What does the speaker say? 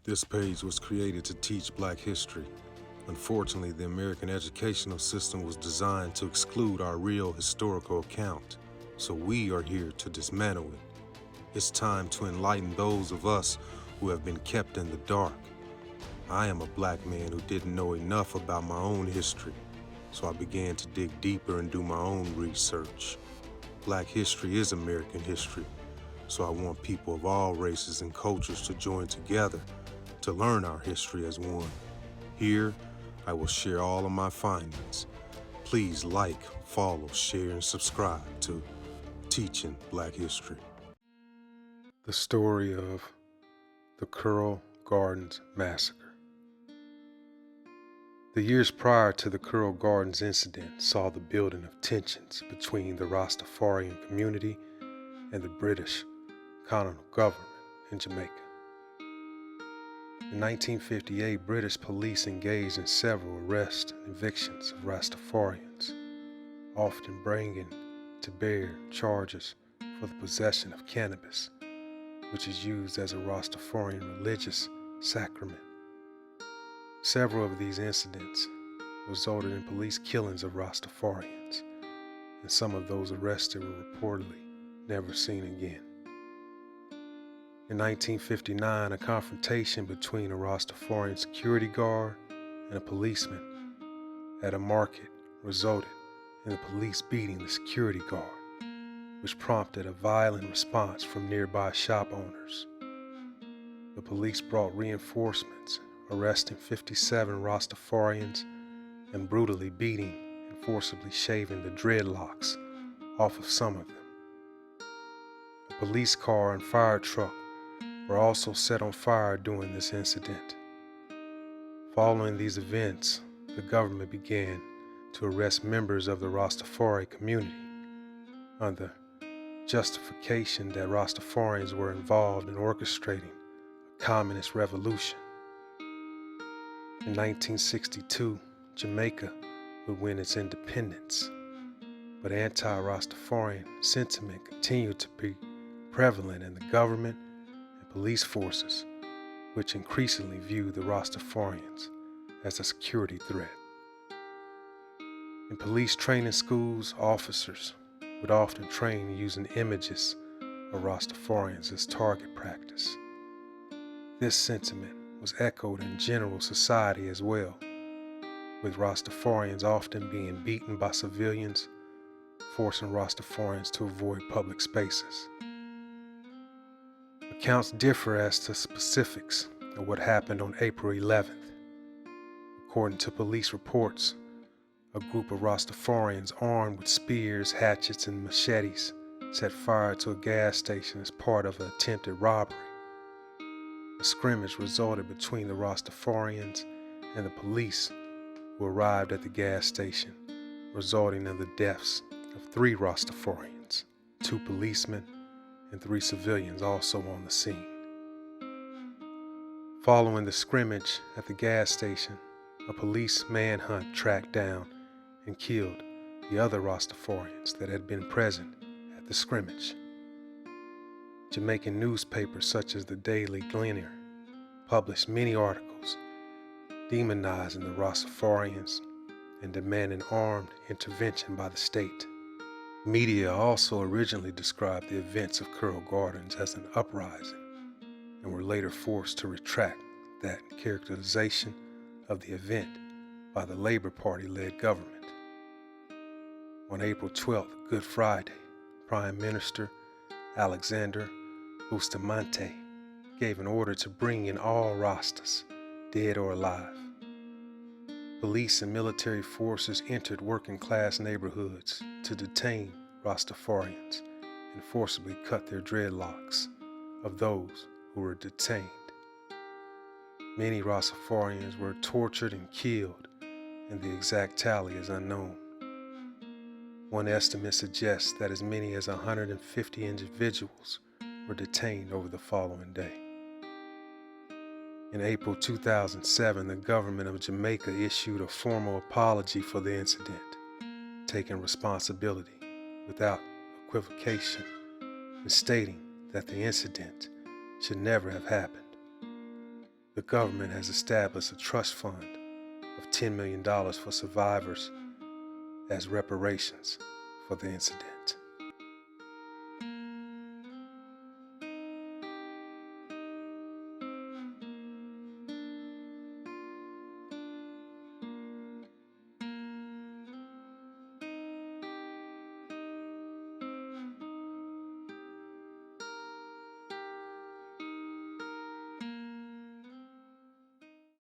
This page was created to teach Black history. Unfortunately, the American educational system was designed to exclude our real historical account, so we are here to dismantle it. It's time to enlighten those of us who have been kept in the dark. I am a Black man who didn't know enough about my own history, so I began to dig deeper and do my own research. Black history is American history, so I want people of all races and cultures to join together to learn our history as one. Here, I will share all of my findings. Please like, follow, share, and subscribe to Teaching Black History. The story of the Curl Gardens Massacre. The years prior to the Curl Gardens incident saw the building of tensions between the Rastafarian community and the British colonial government in Jamaica. In 1958, British police engaged in several arrests and evictions of Rastafarians, often bringing to bear charges for the possession of cannabis, which is used as a Rastafarian religious sacrament. Several of these incidents resulted in police killings of Rastafarians, and some of those arrested were reportedly never seen again. In 1959, a confrontation between a Rastafarian security guard and a policeman at a market resulted in the police beating the security guard, which prompted a violent response from nearby shop owners. The police brought reinforcements, arresting 57 Rastafarians and brutally beating and forcibly shaving the dreadlocks off of some of them. A police car and fire truck were also set on fire during this incident. Following these events, the government began to arrest members of the Rastafari community under justification that Rastafarians were involved in orchestrating a communist revolution. In 1962, Jamaica would win its independence, but anti-Rastafarian sentiment continued to be prevalent in the government and police forces, which increasingly viewed the Rastafarians as a security threat. In police training schools, officers would often train using images of Rastafarians as target practice. This sentiment was echoed in general society as well, with Rastafarians often being beaten by civilians, forcing Rastafarians to avoid public spaces. Accounts differ as to specifics of what happened on April 11th. According to police reports, a group of Rastafarians armed with spears, hatchets, and machetes set fire to a gas station as part of an attempted robbery. A scrimmage resulted between the Rastafarians and the police, who arrived at the gas station, resulting in the deaths of 3 Rastafarians, 2 policemen, and 3 civilians also on the scene. Following the scrimmage at the gas station, a police manhunt tracked down and killed the other Rastafarians that had been present at the scrimmage. Jamaican newspapers such as the Daily Gleaner published many articles demonizing the Rastafarians and demanding armed intervention by the state. Media also originally described the events of Curl Gardens as an uprising and were later forced to retract that characterization of the event by the Labour Party-led government. On April 12th, Good Friday, Prime Minister Alexander Bustamante gave an order to bring in all Rastas, dead or alive. Police and military forces entered working-class neighborhoods to detain Rastafarians and forcibly cut their dreadlocks of those who were detained. Many Rastafarians were tortured and killed, and the exact tally is unknown. One estimate suggests that as many as 150 individuals were detained over the following day. In April 2007, the government of Jamaica issued a formal apology for the incident, taking responsibility without equivocation and stating that the incident should never have happened. the government has established a trust fund of $10 million for survivors as reparations for the incident.